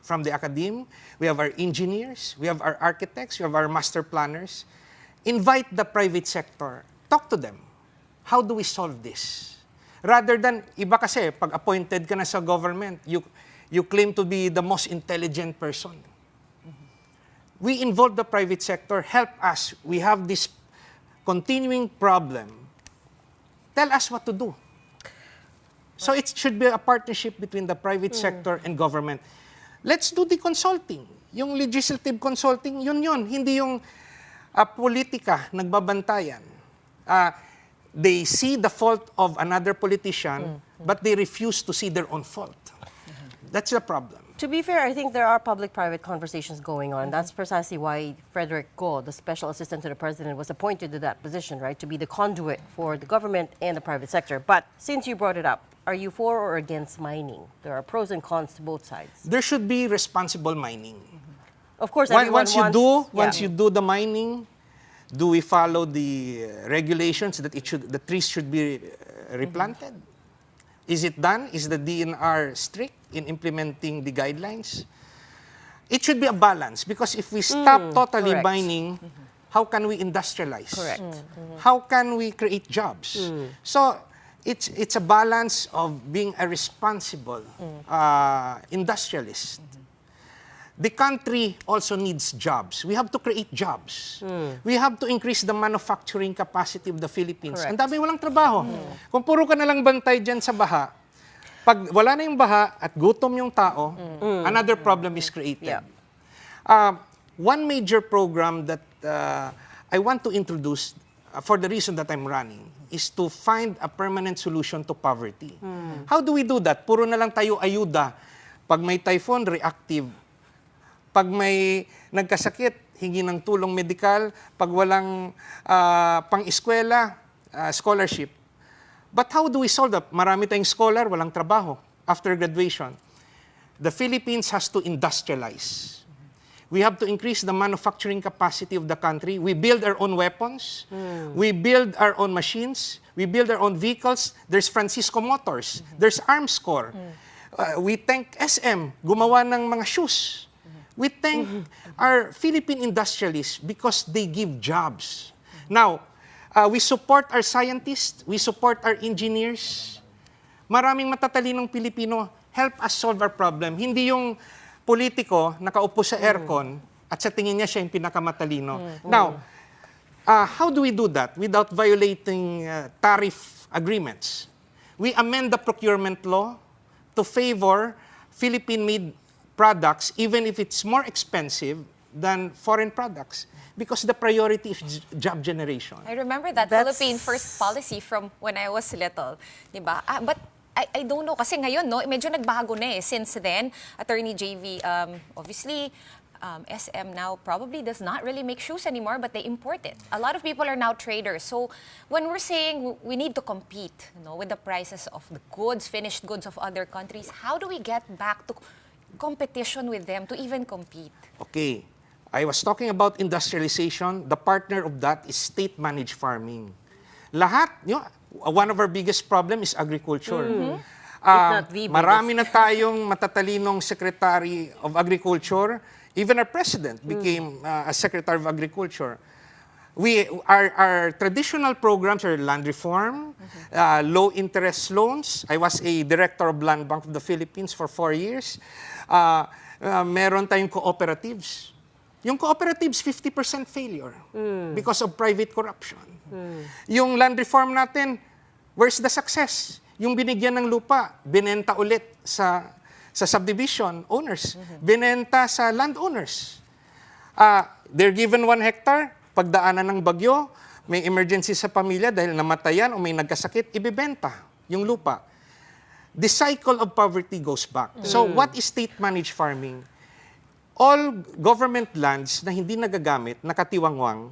from the academe, we have our engineers, we have our architects, we have our master planners. Invite the private sector. Talk to them. How do we solve this? Rather than, iba kasi, pag appointed ka na sa government, you claim to be the most intelligent person. We involve the private sector, help us. We have this continuing problem. Tell us what to do. So it should be a partnership between the private sector and government. Let's do the consulting. Yung legislative consulting, yun. Hindi yung politika, nagbabantayan. They see the fault of another politician, but they refuse to see their own fault. That's the problem. To be fair, I think there are public-private conversations going on. That's precisely why Frederick Go, the special assistant to the president, was appointed to that position, right? To be the conduit for the government and the private sector. But since you brought it up, are you for or against mining? There are pros and cons to both sides. There should be responsible mining. Of course, everyone once you do the mining, do we follow the regulations that the trees should be replanted? Is it done? Is the DNR strict in implementing the guidelines? It should be a balance, because if we stop totally mining, how can we industrialize? Correct. How can we create jobs? So it's a balance of being a responsible industrialist. The country also needs jobs. We have to create jobs. We have to increase the manufacturing capacity of the Philippines. Ang dami walang trabaho. Kung puro ka na lang bantay dyan sa baha, pag wala na yung baha at gutom yung tao, another problem is created. One major program that I want to introduce for the reason that I'm running is to find a permanent solution to poverty. How do we do that? Puro na lang tayo ayuda. Pag may typhoon, reactive. Pag may nagkasakit, hingi ng tulong medikal. Pag walang pang-eskwela, scholarship. But how do we solve that? Marami tayong scholar, walang trabaho after graduation. The Philippines has to industrialize. We have to increase the manufacturing capacity of the country. We build our own weapons. We build our own machines. We build our own vehicles. There's Francisco Motors. There's Arms Corps. We thank SM, gumawa ng mga shoes. We thank our Philippine industrialists because they give jobs. Now, we support our scientists, we support our engineers. Maraming matatalinong Pilipino help us solve our problem. Hindi yung politiko nakaupo sa aircon at sa tingin niya siya yung pinakamatalino. Now, how do we do that without violating tariff agreements? We amend the procurement law to favor Philippine-made products even if it's more expensive than foreign products because the priority is job generation. I remember that Philippine first policy from when I was little, diba? But I don't know kasi ngayon no, medyo nagbago na eh. Since then, Attorney JV, obviously SM now probably does not really make shoes anymore, but they import it. A lot of people are now traders. So when we're saying we need to compete, with the prices of the goods, finished goods of other countries, how do we get back to competition with them to even compete? Okay. I was talking about industrialization. The partner of that is state-managed farming. Lahat, one of our biggest problem is agriculture. Marami na tayong matatalinong Secretary of Agriculture. Even our President became a Secretary of Agriculture. Our traditional programs are land reform, low-interest loans. I was a Director of Land Bank of the Philippines for 4 years. Meron tayong cooperatives. Yung cooperatives, 50% failure because of private corruption. Yung land reform natin, where's the success? Yung binigyan ng lupa, binenta ulit sa subdivision owners, binenta sa landowners. They're given 1 hectare, pagdaanan ng bagyo, may emergency sa pamilya dahil namatayan o may nagkasakit, ibibenta yung lupa. The cycle of poverty goes back. So what is state-managed farming? All government lands na hindi nagagamit, nakatiwangwang,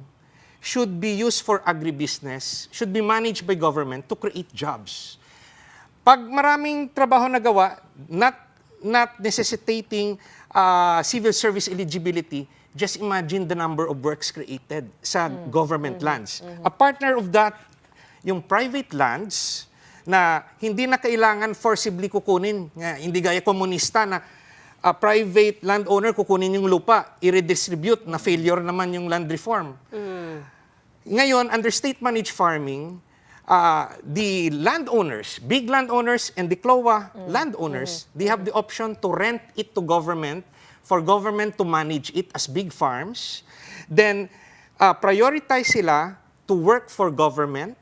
should be used for agribusiness, should be managed by government to create jobs. Pag maraming trabaho nagawa, not necessitating civil service eligibility, just imagine the number of works created sa government lands. A partner of that, yung private lands, na hindi na kailangan forcibly kukunin. Hindi gaya komunista na private landowner kukunin yung lupa, i-redistribute na failure naman yung land reform. Ngayon, under state-managed farming, the landowners, big landowners and the CLOA landowners, they have the option to rent it to government for government to manage it as big farms. Then, prioritize sila to work for government.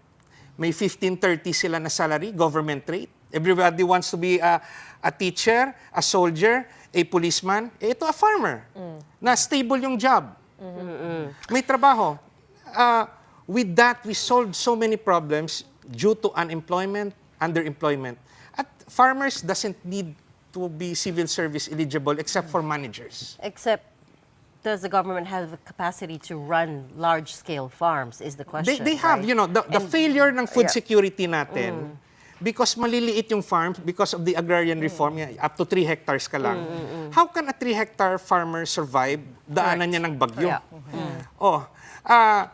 May 15-30 sila na salary, government rate. Everybody wants to be a teacher, a soldier, a policeman. Ito, a farmer. Na stable yung job. May trabaho. With that, we solved so many problems due to unemployment, underemployment. At farmers doesn't need to be civil service eligible except for managers. Except, does the government have the capacity to run large-scale farms is the question. They have, right? The failure ng food security natin, because maliliit yung farms, because of the agrarian reform, up to 3 hectares ka lang. How can a 3-hectare farmer survive? Daanan niya ng bagyo.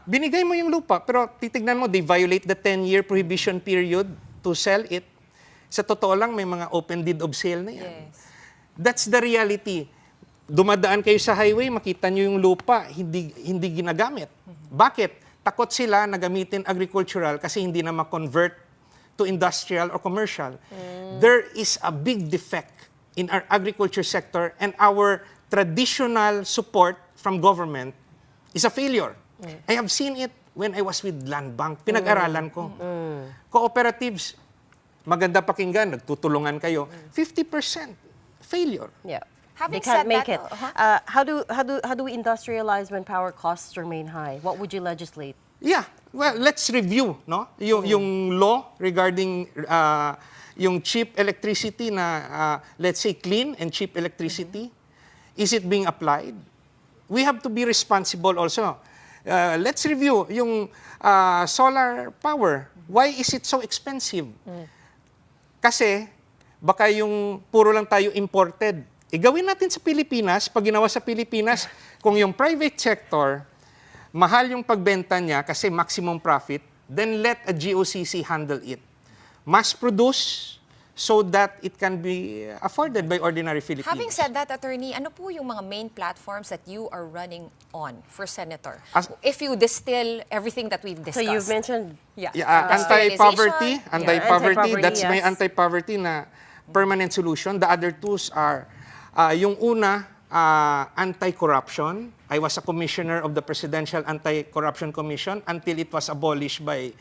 Binigay mo yung lupa, pero titignan mo, they violate the 10-year prohibition period to sell it. Sa totoo lang, may mga open deed of sale na yan. Yes. That's the reality. Dumadaan kayo sa highway, makita nyo yung lupa, hindi ginagamit. Bakit? Takot sila na gamitin agricultural kasi hindi na ma-convert to industrial or commercial. There is a big defect in our agriculture sector, and our traditional support from government is a failure. I have seen it when I was with Land Bank. Pinag-aralan ko. Cooperatives, maganda pakinggan, nagtutulungan kayo. 50% failure. Yeah. Having they can't said make that, it. How do we industrialize when power costs remain high? What would you legislate? Yeah, well, let's review, no? Yung law regarding yung cheap electricity na let's say clean and cheap electricity. Is it being applied? We have to be responsible also. Let's review yung solar power. Why is it so expensive? Kasi baka yung puro lang tayo imported. Gawin natin sa Pilipinas, pag ginawa sa Pilipinas, kung yung private sector, mahal yung pagbenta niya kasi maximum profit, then let a GOCC handle it. Mass produce so that it can be afforded by ordinary Filipinos. Having said that, Attorney, ano po yung mga main platforms that you are running on for Senator? If you distill everything that we've discussed. So you've mentioned anti-poverty, that's yes. my anti-poverty na permanent solution. The other two are yung una, anti-corruption. I was a commissioner of the Presidential Anti-Corruption Commission until it was abolished by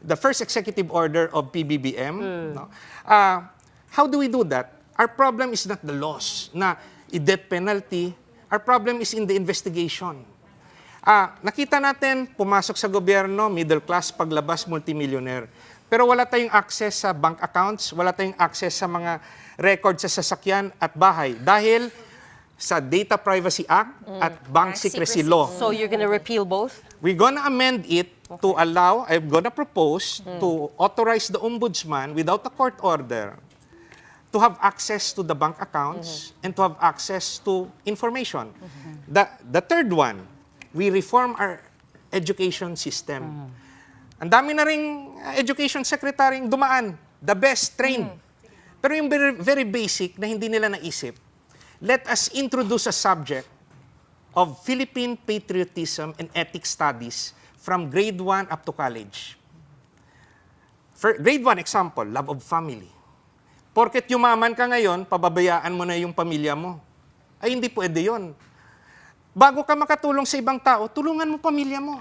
the first executive order of PBBM. No? How do we do that? Our problem is not the laws. Na i-death penalty. Our problem is in the investigation. Nakita natin, pumasok sa gobyerno, middle class, paglabas, multimillionaire. Pero wala tayong access sa bank accounts, wala tayong access sa mga records sa sasakyan at bahay dahil sa Data Privacy Act at Bank Secrecy Law. So you're going to repeal both? We're gonna amend it to allow, I'm gonna propose to authorize the ombudsman without a court order to have access to the bank accounts and to have access to information. The third one, we reform our education system. Ang dami na ring education secretary dumaan, the best trained. Pero yung very basic na hindi nila naisip, let us introduce a subject of Philippine patriotism and ethics studies from grade 1 up to college. For grade 1 example, love of family. Porket yumaman ka ngayon, pababayaan mo na yung pamilya mo. Ay hindi pwede yun. Bago ka makatulong sa ibang tao, tulungan mo pamilya mo.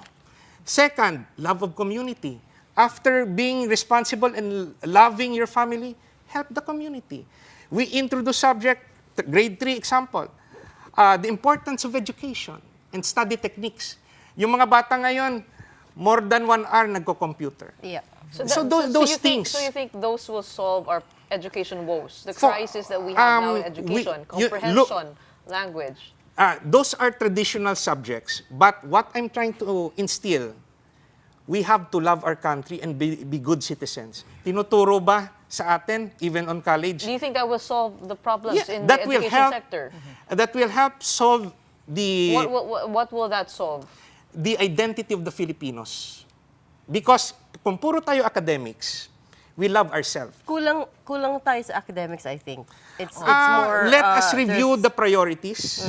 Second, love of community. After being responsible and loving your family, help the community. We introduce subject, grade 3 example, the importance of education and study techniques. Yung mga bata ngayon, more than 1 hour nagko-computer. Yeah. Those things. So you think those will solve our education woes, the crisis that we have now in education, comprehension, language? Those are traditional subjects, but what I'm trying to instill, we have to love our country and be good citizens. Tinuturo ba sa atin, even on college? Do you think that will solve the problems in the education sector? That will help solve the... What will that solve? The identity of the Filipinos. Because kung puro tayo academics, we love ourselves. Kulang tayo sa academics, I think. It's more... Let us review the priorities.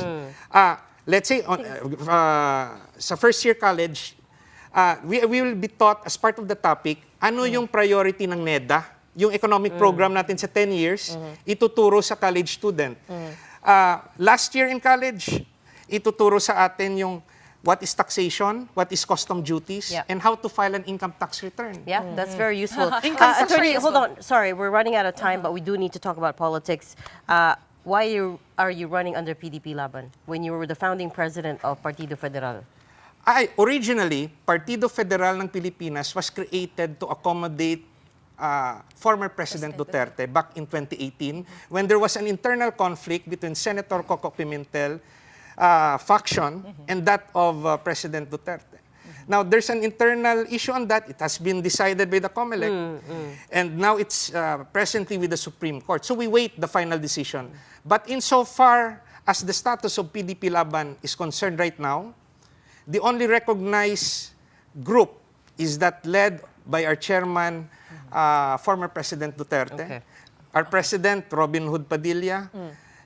Let's say, sa first year college, we will be taught as part of the topic, ano yung priority ng NEDA, yung economic program natin sa 10 years, ituturo sa college student. Last year in college, ituturo sa atin yung what is taxation, what is custom duties, and how to file an income tax return. Yeah, that's very useful. Attorney, hold on. Sorry, we're running out of time, but we do need to talk about politics. Why are you running under PDP Laban when you were the founding president of Partido Federal? Originally, Partido Federal ng Pilipinas was created to accommodate former President Duterte back in 2018 when there was an internal conflict between Senator Coco Pimentel faction and that of President Duterte. Now, there's an internal issue on that. It has been decided by the COMELEC. And now it's presently with the Supreme Court. So we wait the final decision. But insofar as the status of PDP Laban is concerned right now, the only recognized group is that led by our chairman, former President Duterte, our president, Robin Hood Padilla,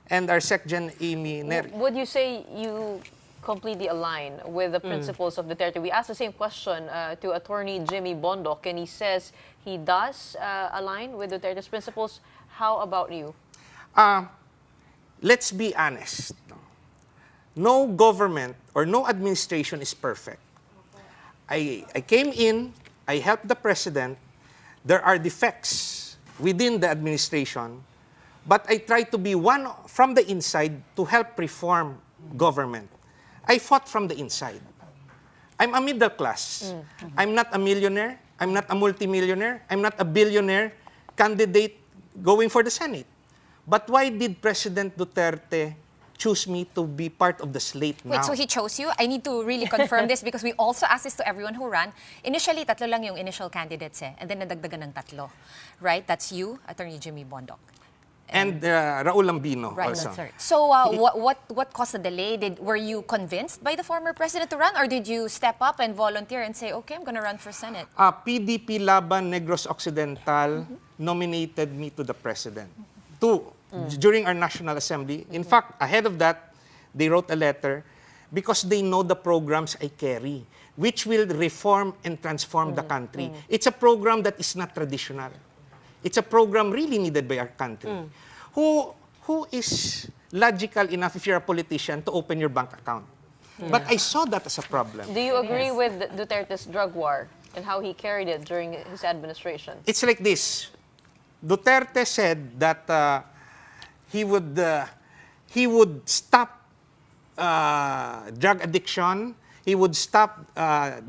and our SecGen Amy Neri. Would you say you completely align with the principles of Duterte? We asked the same question to Attorney Jimmy Bondoc, and he says he does align with Duterte's principles. How about you? Let's be honest. No government or no administration is perfect. I came in, I helped the president. There are defects within the administration, but I try to be one from the inside to help reform government. I fought from the inside. I'm a middle class. I'm not a millionaire. I'm not a multimillionaire. I'm not a billionaire candidate going for the Senate. But why did President Duterte choose me to be part of the slate now? Wait, so he chose you? I need to really confirm this because we also asked this to everyone who ran. Initially, tatlo lang yung initial candidates and then nadagdagan ng tatlo. Right? That's you, Attorney Jimmy Bondoc. And Raul Lambino also. So what caused the delay? Were you convinced by the former president to run, or did you step up and volunteer and say, okay, I'm going to run for Senate? PDP Laban Negros Occidental nominated me to the president during our National Assembly. In fact, ahead of that, they wrote a letter because they know the programs I carry, which will reform and transform the country. It's a program that is not traditional. It's a program really needed by our country. Who is logical enough, if you're a politician, to open your bank account? But I saw that as a problem. Do you agree with Duterte's drug war and how he carried it during his administration? It's like this. Duterte said that he he would stop drug addiction, he would stop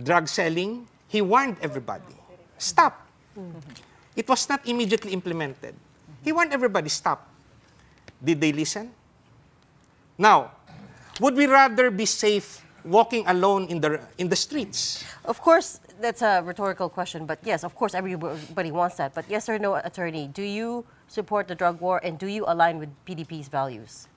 drug selling. He warned everybody, stop. It was not immediately implemented. He warned everybody, stop. Did they listen? Now, would we rather be safe walking alone in the streets? Of course, that's a rhetorical question, but yes, of course, everybody wants that. But yes or no, attorney, do you support the drug war and do you align with PDP's values?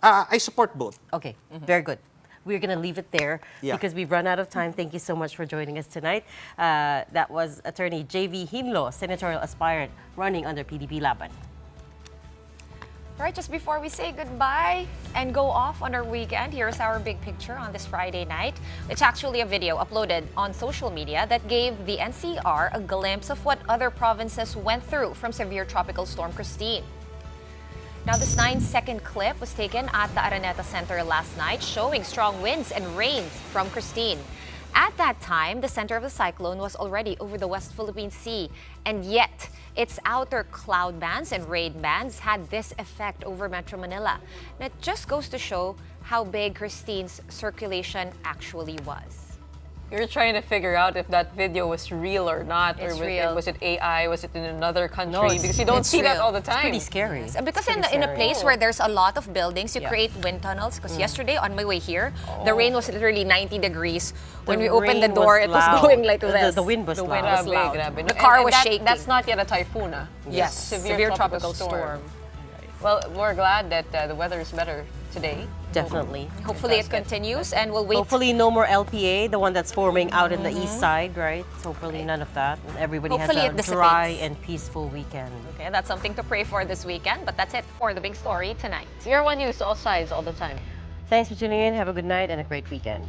I support both. Okay, very good. We're going to leave it there because we've run out of time. Thank you so much for joining us tonight. That was Attorney J.V. Hinlo, senatorial aspirant running under PDP Laban. All right, just before we say goodbye and go off on our weekend, here's our big picture on this Friday night. It's actually a video uploaded on social media that gave the NCR a glimpse of what other provinces went through from severe tropical storm Christine. Now, this 9-second clip was taken at the Araneta Center last night, showing strong winds and rain from Christine. At that time, the center of the cyclone was already over the West Philippine Sea, and yet its outer cloud bands and rain bands had this effect over Metro Manila. And it just goes to show how big Christine's circulation actually was. You're trying to figure out if that video was real or not, It's or real. Was it AI? Was it in another country? No, because you don't see that real. all the time. It's pretty scary. And because It's pretty in a scary. place where there's a lot of buildings, you Yeah. create wind tunnels. Because yesterday, on my way here, the rain was literally 90 degrees. When we The opened the rain door, was it was loud. going like The- this. the wind was The loud. wind was Grabe, loud. grabe. The car was that- shaking. That's not yet a typhoon, ah. Yes, Severe tropical storm. Well, we're glad that the weather is better today. Definitely. Hopefully it continues, and we'll wait. Hopefully no more LPA, the one that's forming out in the east side, right? So hopefully none of that. And everybody Hopefully has it a dry dissipates. and peaceful weekend. Okay, that's something to pray for this weekend. But that's it for the big story tonight. Zero One News, all sides, all the time. Thanks for tuning in. Have a good night and a great weekend.